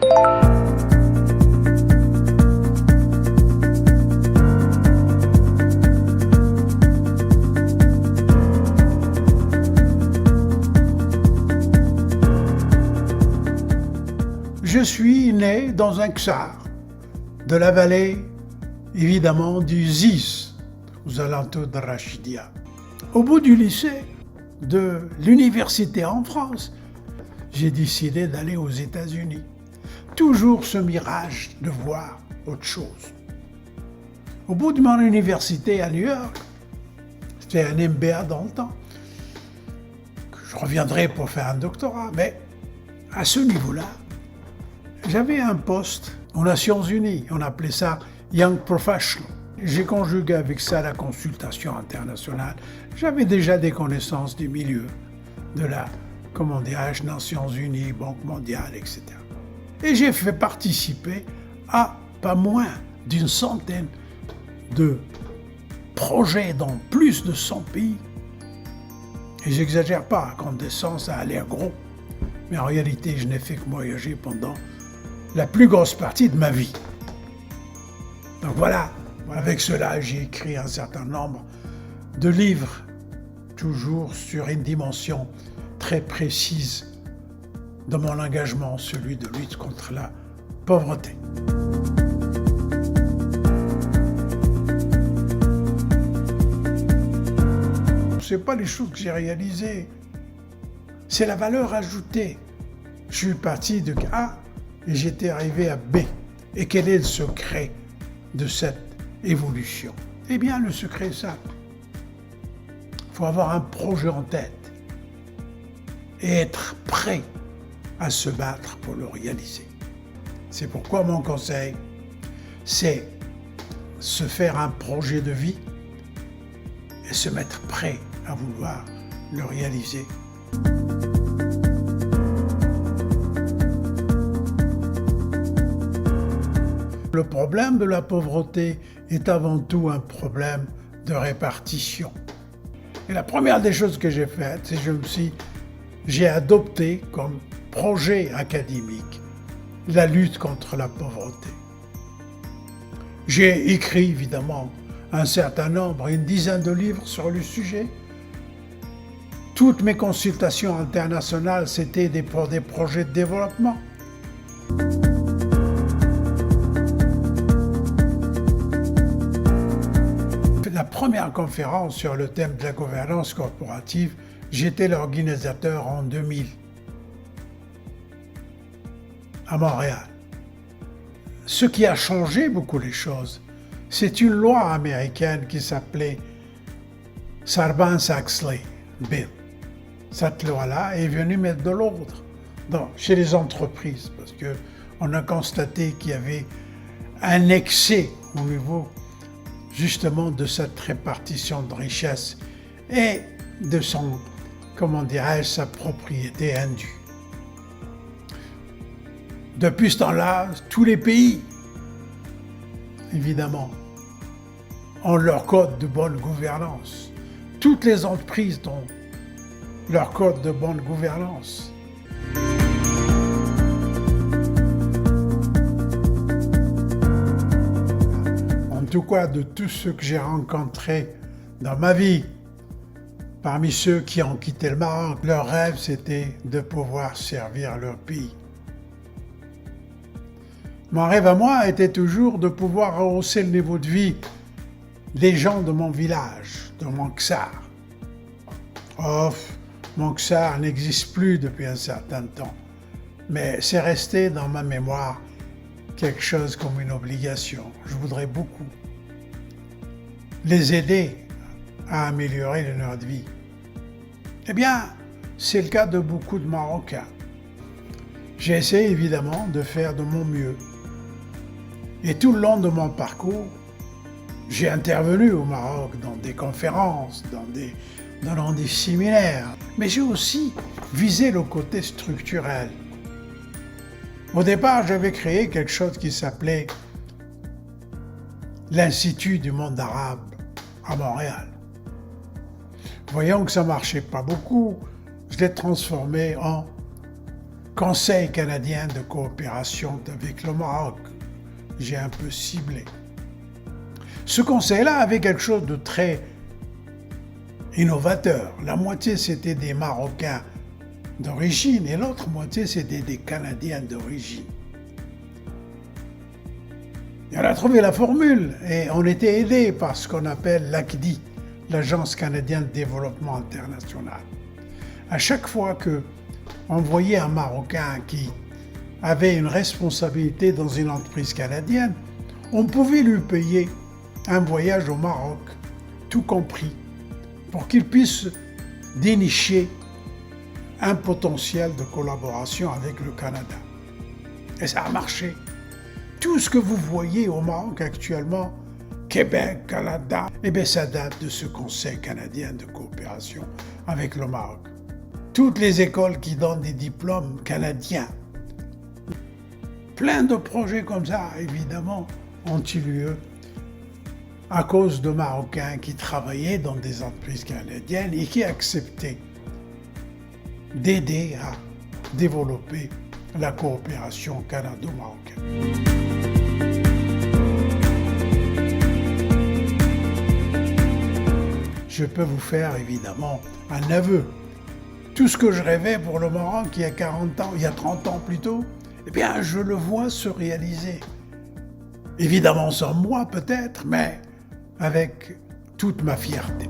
Je suis né dans un ksar de la vallée, évidemment, du Ziz, aux alentours de Rachidia. Au bout du lycée, de l'université en France, j'ai décidé d'aller aux États-Unis. Toujours ce mirage de voir autre chose. Au bout de mon université à New York, c'était un MBA dans le temps, que je reviendrai pour faire un doctorat, mais à ce niveau-là, j'avais un poste aux Nations Unies, on appelait ça Young Professional. J'ai conjugué avec ça la consultation internationale. J'avais déjà des connaissances du milieu de la, Nations Unies, Banque mondiale, etc. Et j'ai fait participer à pas moins d'une centaine de projets dans plus de 100 pays. Et j'exagère pas, quand descend, ça a l'air gros. Mais en réalité, je n'ai fait que voyager pendant la plus grosse partie de ma vie. Donc voilà, avec cela, j'ai écrit un certain nombre de livres, toujours sur une dimension très précise de mon engagement, celui de lutte contre la pauvreté. Ce n'est pas les choses que j'ai réalisées, c'est la valeur ajoutée. Je suis parti de A et j'étais arrivé à B. Et quel est le secret de cette évolution? Eh bien, le secret est simple. Il faut avoir un projet en tête et être prêt à se battre pour le réaliser. C'est pourquoi mon conseil, c'est se faire un projet de vie et se mettre prêt à vouloir le réaliser. Le problème de la pauvreté est avant tout un problème de répartition. Et la première des choses que j'ai faites, c'est que j'ai adopté comme projet académique la lutte contre la pauvreté. J'ai écrit évidemment un certain nombre, une dizaine de livres sur le sujet. Toutes mes consultations internationales, c'était pour des projets de développement. La première conférence sur le thème de la gouvernance corporative, j'étais l'organisateur en 2000 à Montréal. Ce qui a changé beaucoup les choses, c'est une loi américaine qui s'appelait Sarbanes-Oxley Bill. Cette loi-là est venue mettre de l'ordre chez les entreprises parce qu'on a constaté qu'il y avait un excès au niveau justement de cette répartition de richesse et de sa propriété indue. Depuis ce temps-là, tous les pays, évidemment, ont leur code de bonne gouvernance. Toutes les entreprises ont leur code de bonne gouvernance. En tout cas, de tous ceux que j'ai rencontrés dans ma vie, parmi ceux qui ont quitté le Maroc, leur rêve, c'était de pouvoir servir leur pays. Mon rêve à moi était toujours de pouvoir rehausser le niveau de vie des gens de mon village, de mon ksar. Mon ksar n'existe plus depuis un certain temps, mais c'est resté dans ma mémoire quelque chose comme une obligation. Je voudrais beaucoup les aider à améliorer leur vie. Eh bien, c'est le cas de beaucoup de Marocains. J'ai essayé évidemment de faire de mon mieux. Et tout le long de mon parcours, j'ai intervenu au Maroc dans des conférences, dans des séminaires, mais j'ai aussi visé le côté structurel. Au départ, j'avais créé quelque chose qui s'appelait l'Institut du monde arabe à Montréal. Voyant que ça ne marchait pas beaucoup, je l'ai transformé en Conseil canadien de coopération avec le Maroc. J'ai un peu ciblé. Ce conseil-là avait quelque chose de très innovateur. La moitié, c'était des Marocains d'origine et l'autre moitié, c'était des Canadiens d'origine. Et on a trouvé la formule et on était aidé par ce qu'on appelle l'ACDI, l'Agence canadienne de développement international. À chaque fois qu'on voyait un Marocain qui avait une responsabilité dans une entreprise canadienne, on pouvait lui payer un voyage au Maroc, tout compris, pour qu'il puisse dénicher un potentiel de collaboration avec le Canada. Et ça a marché. Tout ce que vous voyez au Maroc actuellement, Québec, Canada, eh bien ça date de ce Conseil canadien de coopération avec le Maroc. Toutes les écoles qui donnent des diplômes canadiens, plein de projets comme ça, évidemment, ont eu lieu à cause de Marocains qui travaillaient dans des entreprises canadiennes et qui acceptaient d'aider à développer la coopération canado-marocaine. Je peux vous faire évidemment un aveu. Tout ce que je rêvais pour le Maroc il y a 40 ans, il y a 30 ans plutôt, eh bien je le vois se réaliser. Évidemment sans moi peut-être, mais avec toute ma fierté.